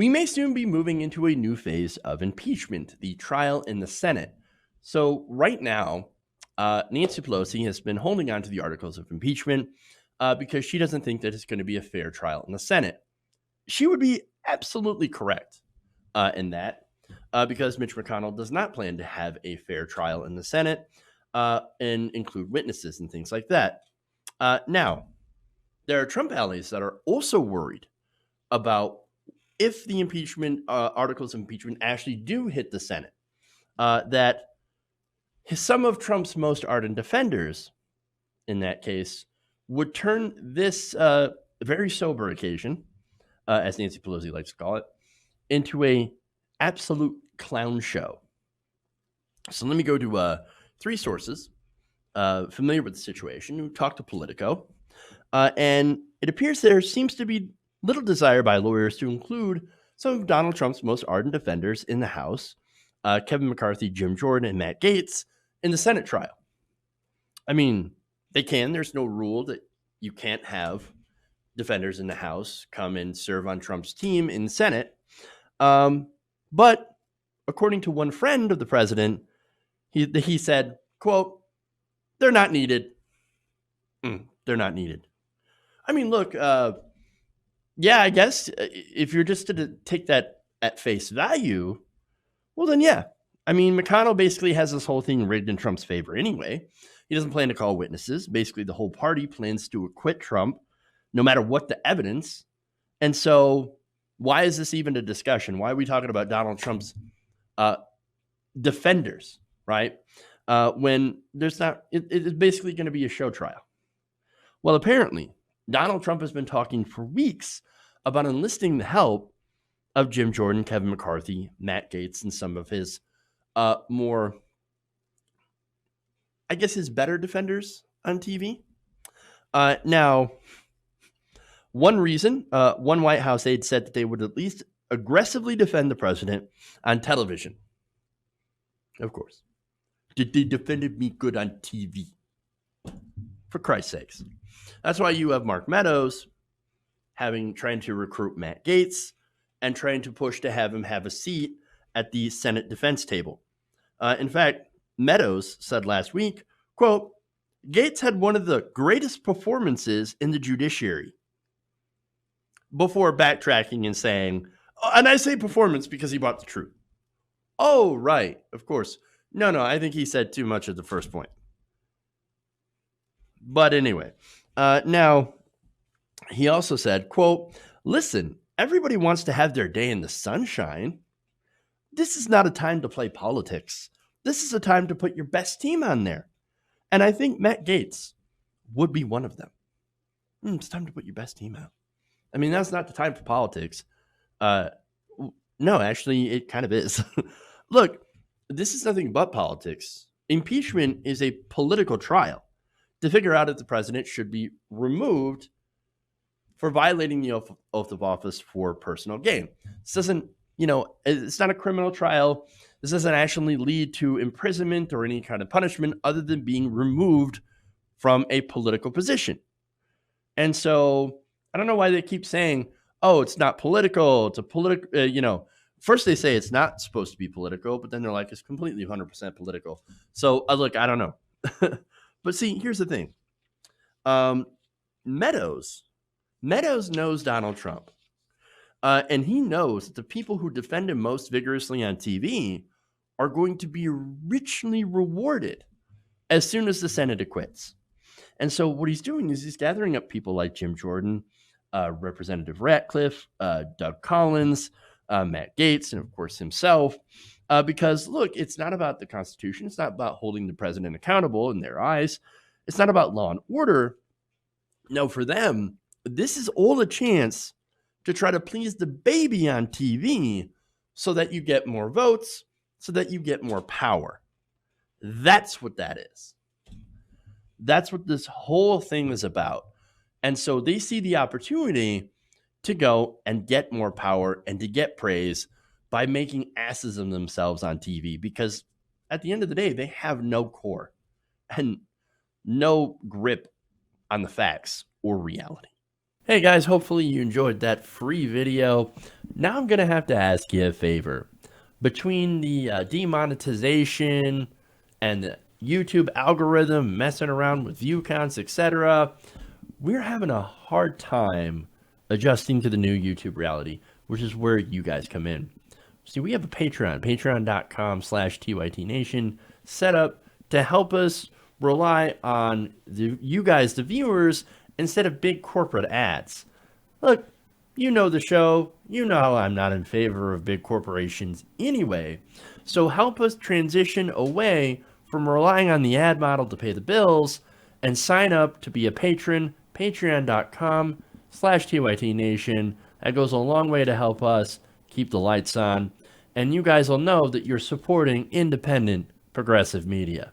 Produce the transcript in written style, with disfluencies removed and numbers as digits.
We may soon be moving into a new phase of impeachment, the trial in the Senate. So, right now, Nancy Pelosi has been holding on to the articles of impeachment because she doesn't think that it's going to be a fair trial in the Senate. She would be absolutely correct in that because Mitch McConnell does not plan to have a fair trial in the Senate and include witnesses and things like that. Now, there are Trump allies that are also worried about if the impeachment articles of impeachment actually do hit the Senate, that some of Trump's most ardent defenders, in that case, would turn this very sober occasion, as Nancy Pelosi likes to call it, into a absolute clown show. So let me go to three sources familiar with the situation who talked to Politico, and it appears there seems to be little desire by lawyers to include some of Donald Trump's most ardent defenders in the House, Kevin McCarthy, Jim Jordan, and Matt Gaetz, in the Senate trial. I mean, they can. There's no rule that you can't have defenders in the House come and serve on Trump's team in the Senate. But according to one friend of the president, he said, quote, they're not needed. They're not needed. I mean, look, yeah, I guess if you're just to take that at face value, well, then, yeah. I mean, McConnell basically has this whole thing rigged in Trump's favor anyway. He doesn't plan to call witnesses. Basically, the whole party plans to acquit Trump no matter what the evidence. And so why is this even a discussion? Why are we talking about Donald Trump's defenders, right? When there's not, it's basically going to be a show trial. Well, apparently, Donald Trump has been talking for weeks about enlisting the help of Jim Jordan, Kevin McCarthy, Matt Gaetz, and some of his more, I guess, his better defenders on TV. Now, one reason, one White House aide said that they would at least aggressively defend the president on television. Of course. Did they defend me good on TV? For Christ's sakes. That's why you have Mark Meadows trying to recruit Matt Gaetz and trying to push to have him have a seat at the Senate defense table. In fact, Meadows said last week, quote, Gaetz had one of the greatest performances in the judiciary, before backtracking and saying, and I say performance because he brought the truth. Oh, right. Of course. No, I think he said too much at the first point. But anyway, now he also said, quote, listen, everybody wants to have their day in the sunshine. This is not a time to play politics. This is a time to put your best team on there. And I think Matt Gaetz would be one of them. It's time to put your best team out. I mean, that's not the time for politics. No, actually, it kind of is. Look, this is nothing but politics. Impeachment is a political trial to figure out if the president should be removed for violating the oath of office for personal gain. This doesn't, it's not a criminal trial. This doesn't actually lead to imprisonment or any kind of punishment other than being removed from a political position. And so I don't know why they keep saying, oh, it's not political. It's a political, first they say it's not supposed to be political, but then they're like, it's completely 100% political. So look, I don't know. But see, here's the thing. Meadows knows Donald Trump. And he knows that the people who defend him most vigorously on TV are going to be richly rewarded as soon as the Senate acquits. And so what he's doing is he's gathering up people like Jim Jordan, Representative Ratcliffe, Doug Collins, Matt Gaetz, and of course himself, because look, it's not about the Constitution. It's not about holding the president accountable in their eyes. It's not about law and order. No, for them, this is all a chance to try to please the baby on TV so that you get more votes, so that you get more power. That's what that is. That's what this whole thing is about. And so they see the opportunity to go and get more power and to get praise by making asses of themselves on TV, because at the end of the day, they have no core and no grip on the facts or reality. Hey guys, hopefully you enjoyed that free video. Now I'm going to have to ask you a favor. Between the demonetization and the YouTube algorithm messing around with view counts, etc., we're having a hard time adjusting to the new YouTube reality, which is where you guys come in. See, we have a Patreon, patreon.com/TYTNation, set up to help us rely on you guys, the viewers, instead of big corporate ads. Look, you know the show. You know how I'm not in favor of big corporations anyway. So help us transition away from relying on the ad model to pay the bills and sign up to be a patron, patreon.com/TYTNation. That goes a long way to help us keep the lights on. And you guys will know that you're supporting independent progressive media.